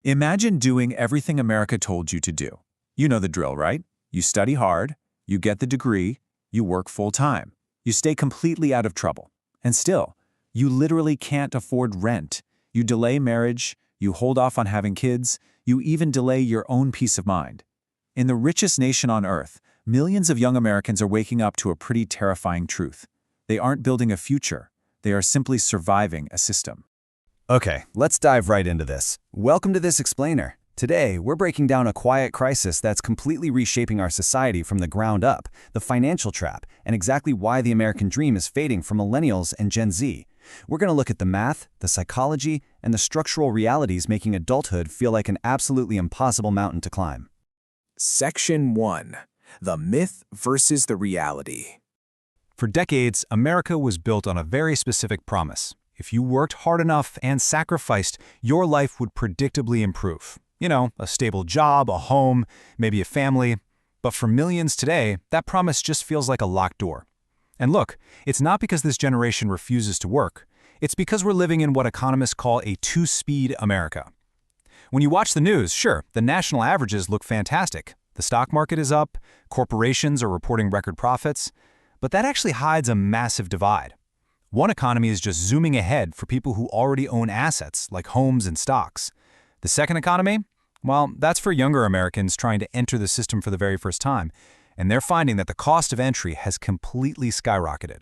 Imagine doing everything America told you to do. You know the drill, right? You study hard, you get the degree, you work full-time, you stay completely out of trouble. And still, you literally can't afford rent. You delay marriage, you hold off on having kids, you even delay your own peace of mind. In the richest nation on earth, millions of young Americans are waking up to a pretty terrifying truth. They aren't building a future, they are simply surviving a system. Okay, let's dive right into this. Welcome to This Explainer. Today, we're breaking down a quiet crisis that's completely reshaping our society from the ground up, the financial trap, and exactly why the American dream is fading for millennials and Gen Z. We're going to look at the math, the psychology, and the structural realities making adulthood feel like an absolutely impossible mountain to climb. Section 1. The Myth versus the Reality. For decades, America was built on a very specific promise. If you worked hard enough and sacrificed, your life would predictably improve. You know, a stable job, a home, maybe a family. But for millions today, that promise just feels like a locked door. And look, it's not because this generation refuses to work. It's because we're living in what economists call a two-speed America. When you watch the news, sure, the national averages look fantastic. The stock market is up, corporations are reporting record profits, but that actually hides a massive divide. One economy is just zooming ahead for people who already own assets, like homes and stocks. The second economy? Well, that's for younger Americans trying to enter the system for the very first time, and they're finding that the cost of entry has completely skyrocketed.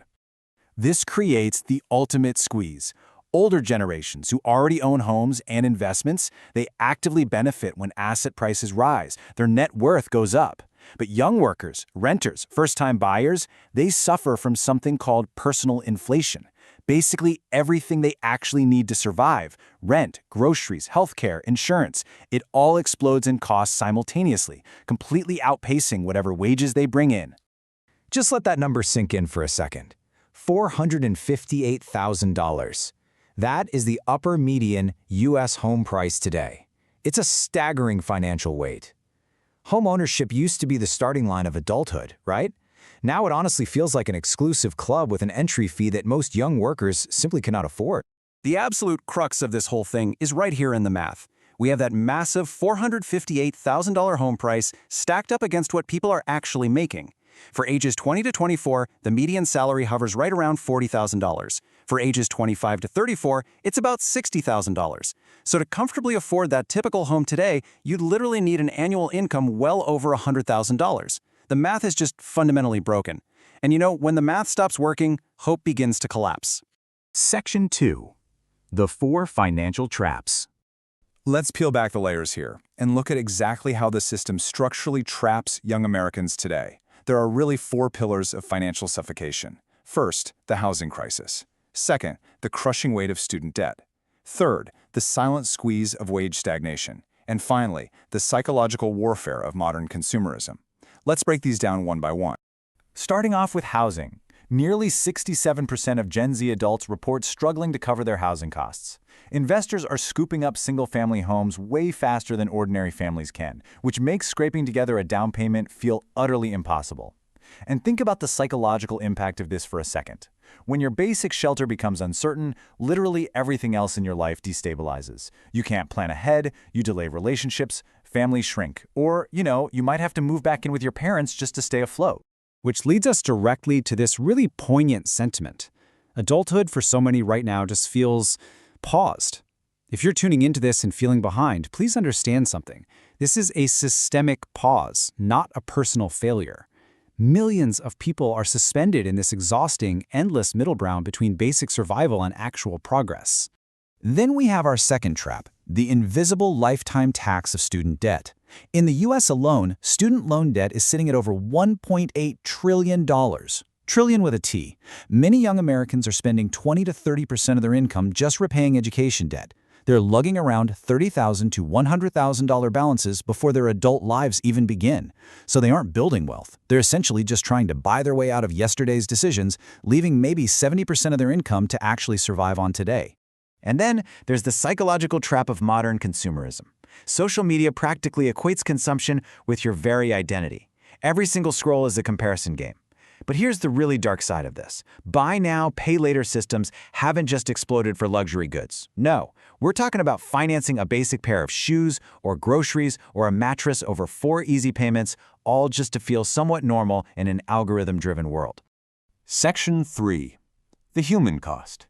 This creates the ultimate squeeze. Older generations who already own homes and investments, they actively benefit when asset prices rise. Their net worth goes up. But young workers, renters, first-time buyers, they suffer from something called personal inflation. Basically, everything they actually need to survive, rent, groceries, healthcare, insurance, it all explodes in cost simultaneously, completely outpacing whatever wages they bring in. Just let that number sink in for a second. $458,000. That is the upper median U.S. home price today. It's a staggering financial weight. Home ownership used to be the starting line of adulthood, right? Now it honestly feels like an exclusive club with an entry fee that most young workers simply cannot afford. The absolute crux of this whole thing is right here in the math. We have that massive $458,000 home price stacked up against what people are actually making. For ages 20 to 24, the median salary hovers right around $40,000. For ages 25 to 34, it's about $60,000. So to comfortably afford that typical home today, you'd literally need an annual income well over $100,000. The math is just fundamentally broken. And you know, when the math stops working, hope begins to collapse. Section 2. The 4 Financial Traps. Let's peel back the layers here and look at exactly how the system structurally traps young Americans today. There are really 4 pillars of financial suffocation. First, the housing crisis. Second, the crushing weight of student debt. Third, the silent squeeze of wage stagnation. And finally, the psychological warfare of modern consumerism. Let's break these down one by one. Starting off with housing, nearly 67% of Gen Z adults report struggling to cover their housing costs. Investors are scooping up single-family homes way faster than ordinary families can, which makes scraping together a down payment feel utterly impossible. And think about the psychological impact of this for a second. When your basic shelter becomes uncertain, literally everything else in your life destabilizes. You can't plan ahead, you delay relationships, families shrink, or, you might have to move back in with your parents just to stay afloat. Which leads us directly to this really poignant sentiment. Adulthood for so many right now just feels paused. If you're tuning into this and feeling behind, please understand something. This is a systemic pause, not a personal failure. Millions of people are suspended in this exhausting, endless middle ground between basic survival and actual progress. Then we have our second trap, the invisible lifetime tax of student debt. In the U.S. alone, student loan debt is sitting at over $1.8 trillion. Trillion with a T. Many young Americans are spending 20 to 30% of their income just repaying education debt. They're lugging around $30,000 to $100,000 balances before their adult lives even begin. So they aren't building wealth. They're essentially just trying to buy their way out of yesterday's decisions, leaving maybe 70% of their income to actually survive on today. And then there's the psychological trap of modern consumerism. Social media practically equates consumption with your very identity. Every single scroll is a comparison game. But here's the really dark side of this. Buy now, pay later systems haven't just exploded for luxury goods. No, we're talking about financing a basic pair of shoes or groceries or a mattress over 4 easy payments, all just to feel somewhat normal in an algorithm-driven world. Section 3. The human cost.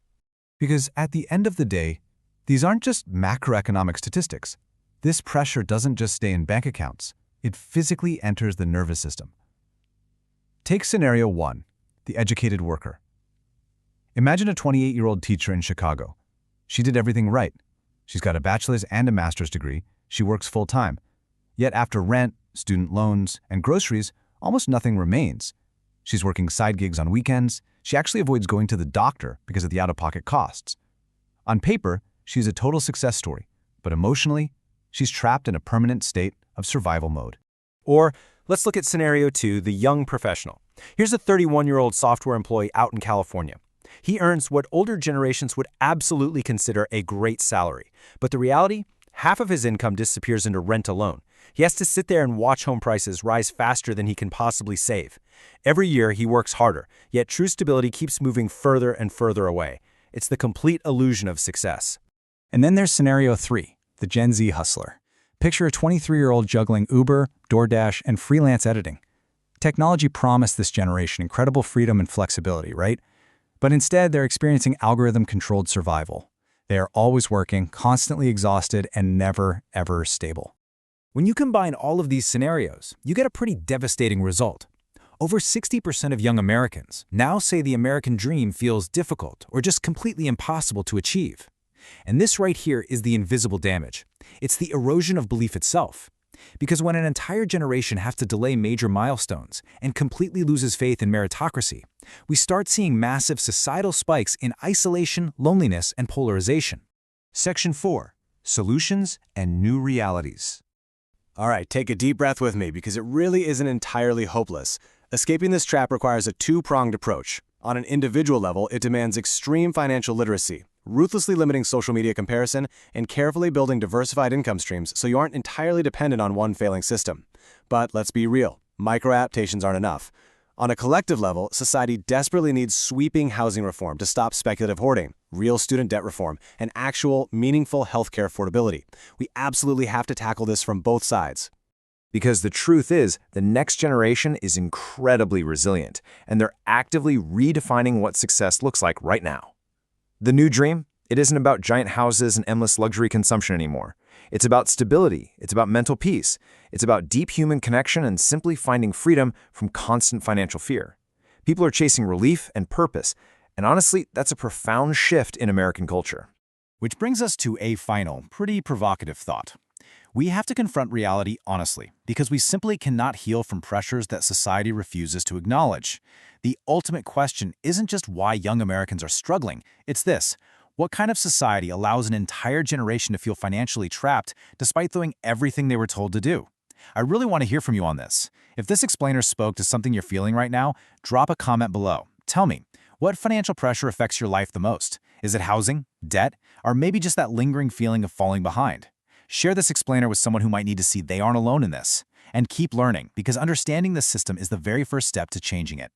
Because at the end of the day, these aren't just macroeconomic statistics. This pressure doesn't just stay in bank accounts. It physically enters the nervous system. Take scenario 1, the educated worker. Imagine a 28-year-old teacher in Chicago. She did everything right. She's got a bachelor's and a master's degree. She works full-time. Yet after rent, student loans, and groceries, almost nothing remains. She's working side gigs on weekends. She actually avoids going to the doctor because of the out-of-pocket costs. On paper, she's a total success story, but emotionally, she's trapped in a permanent state of survival mode. Or let's look at scenario 2, the young professional. Here's a 31-year-old software employee out in California. He earns what older generations would absolutely consider a great salary. But the reality? Half of his income disappears into rent alone. He has to sit there and watch home prices rise faster than he can possibly save. Every year, he works harder, yet true stability keeps moving further and further away. It's the complete illusion of success. And then there's scenario 3, the Gen Z hustler. Picture a 23-year-old juggling Uber, DoorDash, and freelance editing. Technology promised this generation incredible freedom and flexibility, right? But instead, they're experiencing algorithm-controlled survival. They are always working, constantly exhausted, and never, ever stable. When you combine all of these scenarios, you get a pretty devastating result. Over 60% of young Americans now say the American dream feels difficult or just completely impossible to achieve. And this right here is the invisible damage. It's the erosion of belief itself. Because when an entire generation has to delay major milestones and completely loses faith in meritocracy, we start seeing massive societal spikes in isolation, loneliness, and polarization. Section 4. Solutions and new realities. All right, take a deep breath with me because it really isn't entirely hopeless. Escaping this trap requires a two-pronged approach. On an individual level, it demands extreme financial literacy, ruthlessly limiting social media comparison, and carefully building diversified income streams so you aren't entirely dependent on one failing system. But let's be real, micro-adaptations aren't enough. On a collective level, society desperately needs sweeping housing reform to stop speculative hoarding, real student debt reform, and actual, meaningful healthcare affordability. We absolutely have to tackle this from both sides. Because the truth is, the next generation is incredibly resilient, and they're actively redefining what success looks like right now. The new dream? It isn't about giant houses and endless luxury consumption anymore. It's about stability. It's about mental peace. It's about deep human connection and simply finding freedom from constant financial fear. People are chasing relief and purpose, and honestly, that's a profound shift in American culture. Which brings us to a final, pretty provocative thought. We have to confront reality honestly, because we simply cannot heal from pressures that society refuses to acknowledge. The ultimate question isn't just why young Americans are struggling, it's this: what kind of society allows an entire generation to feel financially trapped despite doing everything they were told to do? I really want to hear from you on this. If this explainer spoke to something you're feeling right now, drop a comment below. Tell me, what financial pressure affects your life the most? Is it housing, debt, or maybe just that lingering feeling of falling behind? Share this explainer with someone who might need to see they aren't alone in this. And keep learning, because understanding this system is the very first step to changing it.